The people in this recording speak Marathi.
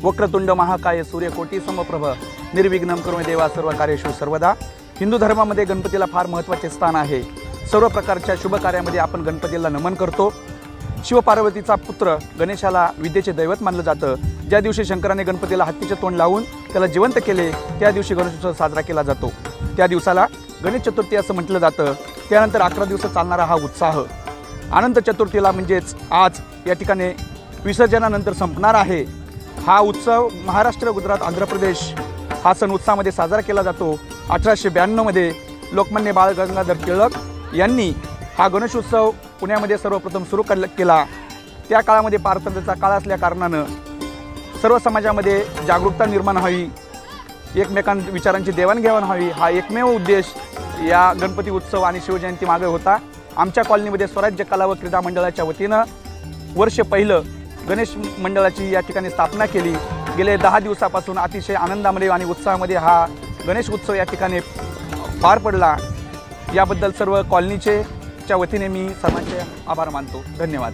वक्रतुंड महाकाय सूर्यकोटी समप्रभ निर्विघ्नं कुरु मे देवा सर्व कार्येषु सर्वदा। हिंदू धर्मामध्ये गणपतीला फार महत्त्वाचे स्थान आहे। सर्व प्रकारच्या शुभ कार्यामध्ये आपण गणपतीला नमन करतो। शिवपार्वतीचा पुत्र गणेशाला विद्येचे दैवत मानलं जातं। ज्या दिवशी शंकराने गणपतीला हत्तीचे तोंड लावून त्याला जिवंत केले त्या दिवशी गणेशोत्सव साजरा केला जातो। त्या दिवसाला गणेश चतुर्थी असं म्हटलं जातं। त्यानंतर 11 दिवस चालणारा हा उत्साह अनंत चतुर्थीला म्हणजेच आज या ठिकाणी विसर्जनानंतर संपणार आहे। हा उत्सव महाराष्ट्र, गुजरात, आंध्र प्रदेश हा सण उत्साहामध्ये साजरा केला जातो। 1892 मध्ये लोकमान्य बाळ गंगाधर टिळक यांनी हा गणेशोत्सव पुण्यामध्ये सर्वप्रथम सुरू केला। त्या काळामध्ये पारतंत्र्याचा काळ असल्या कारणानं सर्व समाजामध्ये जागरूकता निर्माण व्हावी, एकमेकांच्या विचारांची देवाणघेवाण व्हावी, हा एकमेव उद्देश या गणपती उत्सव आणि शिवजयंती मागे होता। आमच्या कॉलनीमध्ये स्वराज्य कला व क्रीडा मंडळाच्या वतीनं वर्ष पहिलं गणेश मंडळाची या ठिकाणी स्थापना केली। गेले 10 दिवसापासून अतिशय आनंदामध्ये आणि उत्साहामध्ये हा गणेश उत्सव या ठिकाणी पार पडला। याबद्दल सर्व कॉलनीच्या वतीने मी सर्वांचे आभार मानतो। धन्यवाद।